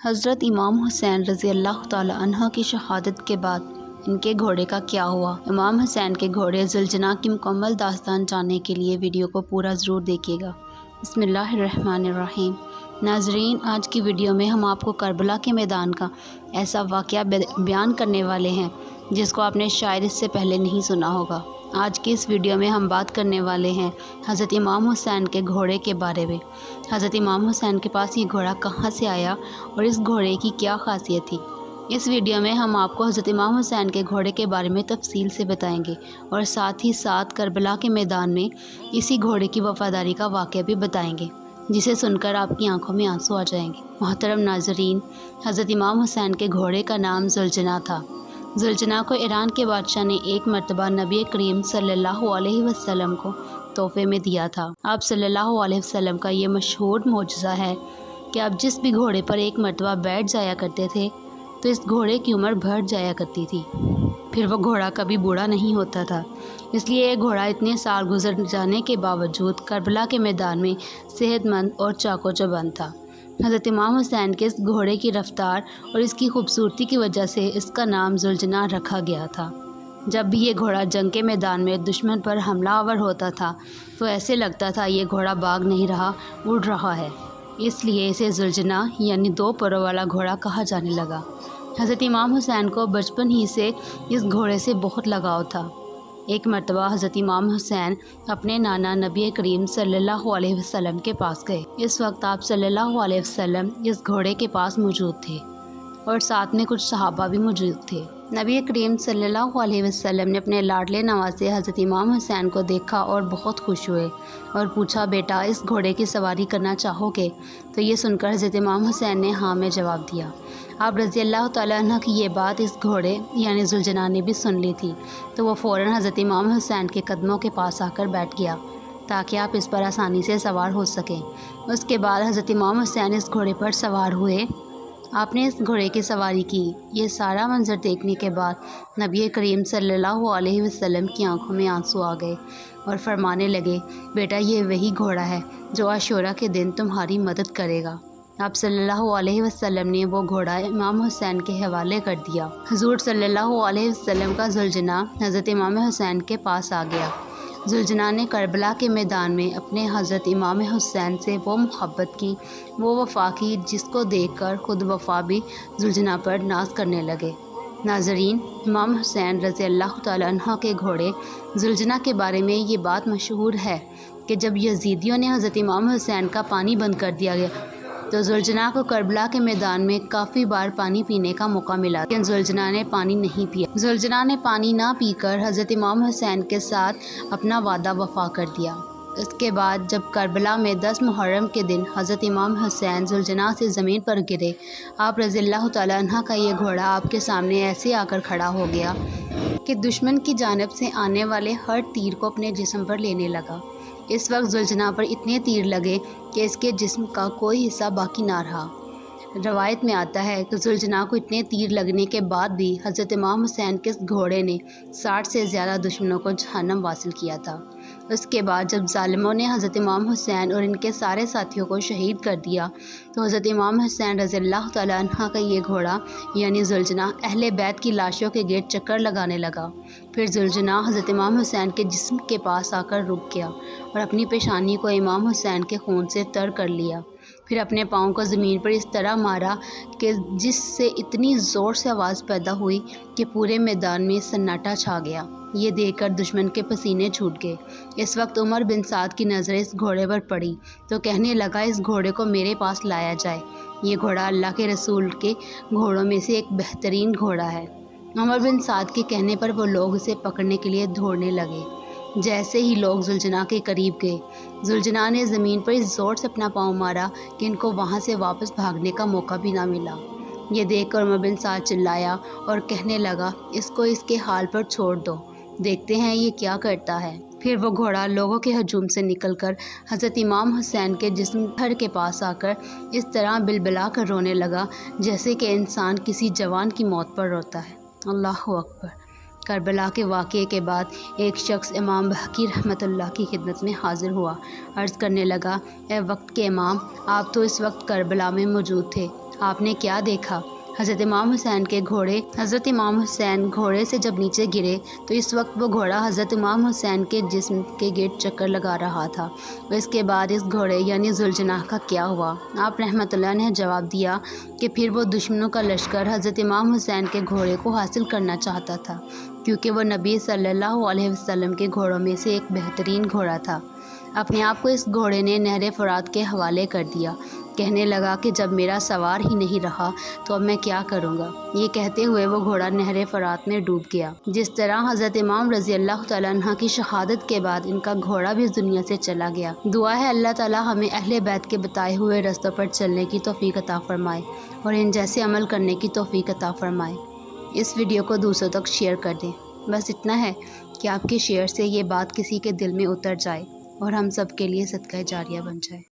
حضرت امام حسین رضی اللہ تعالی عنہ کی شہادت کے بعد ان کے گھوڑے کا کیا ہوا؟ امام حسین کے گھوڑے ذوالجناح کی مکمل داستان جاننے کے لیے ویڈیو کو پورا ضرور دیکھیے گا۔ بسم اللہ الرحمن الرحیم۔ ناظرین، آج کی ویڈیو میں ہم آپ کو کربلا کے میدان کا ایسا واقعہ بیان کرنے والے ہیں جس کو آپ نے شاید اس سے پہلے نہیں سنا ہوگا۔ آج کی اس ویڈیو میں ہم بات کرنے والے ہیں حضرت امام حسین کے گھوڑے کے بارے میں۔ حضرت امام حسین کے پاس یہ گھوڑا کہاں سے آیا اور اس گھوڑے کی کیا خاصیت تھی؟ اس ویڈیو میں ہم آپ کو حضرت امام حسین کے گھوڑے کے بارے میں تفصیل سے بتائیں گے اور ساتھ ہی ساتھ کربلا کے میدان میں اسی گھوڑے کی وفاداری کا واقعہ بھی بتائیں گے، جسے سن کر آپ کی آنکھوں میں آنسو آ جائیں گے۔ محترم ناظرین، حضرت امام حسین کے گھوڑے کا نام ذوالجناح تھا۔ ذوالجناح کو ایران کے بادشاہ نے ایک مرتبہ نبی کریم صلی اللہ علیہ وسلم کو تحفے میں دیا تھا۔ آپ صلی اللہ علیہ وسلم کا یہ مشہور معجزہ ہے کہ آپ جس بھی گھوڑے پر ایک مرتبہ بیٹھ جایا کرتے تھے تو اس گھوڑے کی عمر بڑھ جایا کرتی تھی، پھر وہ گھوڑا کبھی بوڑھا نہیں ہوتا تھا۔ اس لیے یہ گھوڑا اتنے سال گزر جانے کے باوجود کربلا کے میدان میں صحت مند اور چاق و چوبند تھا۔ حضرت امام حسین کے اس گھوڑے کی رفتار اور اس کی خوبصورتی کی وجہ سے اس کا نام ذوالجناح رکھا گیا تھا۔ جب بھی یہ گھوڑا جنگ کے میدان میں دشمن پر حملہ آور ہوتا تھا تو ایسے لگتا تھا یہ گھوڑا بھاگ نہیں رہا، اڑ رہا ہے، اس لیے اسے ذوالجناح یعنی دو پروں والا گھوڑا کہا جانے لگا۔ حضرت امام حسین کو بچپن ہی سے اس گھوڑے سے بہت لگاؤ تھا۔ ایک مرتبہ حضرت امام حسین اپنے نانا نبی کریم صلی اللہ علیہ وسلم کے پاس گئے۔ اس وقت آپ صلی اللہ علیہ وسلم اس گھوڑے کے پاس موجود تھے اور ساتھ میں کچھ صحابہ بھی موجود تھے۔ نبی کریم صلی اللہ علیہ وسلم نے اپنے لاڈلے نواسے حضرت امام حسین کو دیکھا اور بہت خوش ہوئے اور پوچھا، بیٹا اس گھوڑے کی سواری کرنا چاہو گے؟ تو یہ سن کر حضرت امام حسین نے ہاں میں جواب دیا۔ آپ رضی اللہ تعالیٰ عنہ کی یہ بات اس گھوڑے یعنی ذوالجناح نے بھی سن لی تھی، تو وہ فوراً حضرت امام حسین کے قدموں کے پاس آ کر بیٹھ گیا تاکہ آپ اس پر آسانی سے سوار ہو سکیں۔ اس کے بعد حضرت امام حسین اس گھوڑے پر سوار ہوئے۔ آپ نے اس گھوڑے کی سواری کی۔ یہ سارا منظر دیکھنے کے بعد نبی کریم صلی اللہ علیہ وسلم کی آنکھوں میں آنسو آ گئے اور فرمانے لگے، بیٹا یہ وہی گھوڑا ہے جو عاشورہ کے دن تمہاری مدد کرے گا۔ آپ صلی اللہ علیہ وسلم نے وہ گھوڑا امام حسین کے حوالے کر دیا۔ حضور صلی اللہ علیہ وسلم کا ذوالجناح حضرت امام حسین کے پاس آ گیا۔ ذوالجناح نے کربلا کے میدان میں اپنے حضرت امام حسین سے وہ محبت کی، وہ وفا کی، جس کو دیکھ کر خود وفا بھی ذوالجناح پر ناز کرنے لگے۔ ناظرین، امام حسین رضی اللہ تعالیٰ عنہ کے گھوڑے ذوالجناح کے بارے میں یہ بات مشہور ہے کہ جب یزیدیوں نے حضرت امام حسین کا پانی بند کر دیا گیا تو ذوالجناح کو کربلا کے میدان میں کافی بار پانی پینے کا موقع ملا، لیکن ذوالجناح نے پانی نہیں پیا۔ ذوالجناح نے پانی نہ پی کر حضرت امام حسین کے ساتھ اپنا وعدہ وفا کر دیا۔ اس کے بعد جب کربلا میں 10 محرم کے دن حضرت امام حسین ذوالجناح سے زمین پر گرے، آپ رضی اللہ تعالیٰ عنہ کا یہ گھوڑا آپ کے سامنے ایسے آ کر کھڑا ہو گیا کہ دشمن کی جانب سے آنے والے ہر تیر کو اپنے جسم پر لینے لگا۔ اس وقت ذوالجناح پر اتنے تیر لگے کہ اس کے جسم کا کوئی حصہ باقی نہ رہا۔ روایت میں آتا ہے کہ ذوالجناح کو اتنے تیر لگنے کے بعد بھی حضرت امام حسین کے گھوڑے نے 60 سے زیادہ دشمنوں کو جہنم واصل کیا تھا۔ اس کے بعد جب ظالموں نے حضرت امام حسین اور ان کے سارے ساتھیوں کو شہید کر دیا تو حضرت امام حسین رضی اللہ تعالیٰ عنہ کا یہ گھوڑا یعنی ذوالجناح اہل بیت کی لاشوں کے گرد چکر لگانے لگا۔ پھر ذوالجناح حضرت امام حسین کے جسم کے پاس آ کر رک گیا اور اپنی پیشانی کو امام حسین کے خون سے تر کر لیا، پھر اپنے پاؤں کو زمین پر اس طرح مارا کہ جس سے اتنی زور سے آواز پیدا ہوئی کہ پورے میدان میں سناٹا چھا گیا۔ یہ دیکھ کر دشمن کے پسینے چھوٹ گئے۔ اس وقت عمر بن سعد کی نظر اس گھوڑے پر پڑی تو کہنے لگا، اس گھوڑے کو میرے پاس لایا جائے، یہ گھوڑا اللہ کے رسول کے گھوڑوں میں سے ایک بہترین گھوڑا ہے۔ عمر بن سعد کے کہنے پر وہ لوگ اسے پکڑنے کے لیے دوڑنے لگے۔ جیسے ہی لوگ ذوالجناح کے قریب گئے، ذوالجناح نے زمین پر اس زور سے اپنا پاؤں مارا کہ ان کو وہاں سے واپس بھاگنے کا موقع بھی نہ ملا۔ یہ دیکھ کر عمر بن سعد چلایا اور کہنے لگا، اس کو اس کے حال پر چھوڑ دو، دیکھتے ہیں یہ کیا کرتا ہے۔ پھر وہ گھوڑا لوگوں کے ہجوم سے نکل کر حضرت امام حسین کے جسم دھڑ کے پاس آ کر اس طرح بلبلا کر رونے لگا جیسے کہ انسان کسی جوان کی موت پر روتا ہے۔ اللہ اکبر۔ کربلا کے واقعے کے بعد ایک شخص امام بہقی رحمۃ اللہ کی خدمت میں حاضر ہوا، عرض کرنے لگا، اے وقت کے امام، آپ تو اس وقت کربلا میں موجود تھے، آپ نے کیا دیکھا؟ حضرت امام حسین گھوڑے سے جب نیچے گرے تو اس وقت وہ گھوڑا حضرت امام حسین کے جسم کے گرد چکر لگا رہا تھا۔ اس کے بعد اس گھوڑے یعنی ذوالجناح کا کیا ہوا؟ آپ رحمۃ اللہ نے جواب دیا کہ پھر وہ دشمنوں کا لشکر حضرت امام حسین کے گھوڑے کو حاصل کرنا چاہتا تھا، کیونکہ وہ نبی صلی اللہ علیہ وسلم کے گھوڑوں میں سے ایک بہترین گھوڑا تھا۔ اپنے آپ کو اس گھوڑے نے نہر فرات کے حوالے کر دیا۔ کہنے لگا کہ جب میرا سوار ہی نہیں رہا تو اب میں کیا کروں گا؟ یہ کہتے ہوئے وہ گھوڑا نہر فرات میں ڈوب گیا۔ جس طرح حضرت امام رضی اللہ تعالیٰ عنہ کی شہادت کے بعد ان کا گھوڑا بھی اس دنیا سے چلا گیا۔ دعا ہے اللہ تعالیٰ ہمیں اہل بیت کے بتائے ہوئے رستوں پر چلنے کی توفیق عطا فرمائے اور ان جیسے عمل کرنے کی توفیق عطا فرمائے۔ اس ویڈیو کو دوسروں تک شیئر کر دیں۔ بس اتنا ہے کہ آپ کے شیئر سے یہ بات کسی کے دل میں اتر جائے اور ہم سب کے لیے صدقہ جاریہ بن جائے۔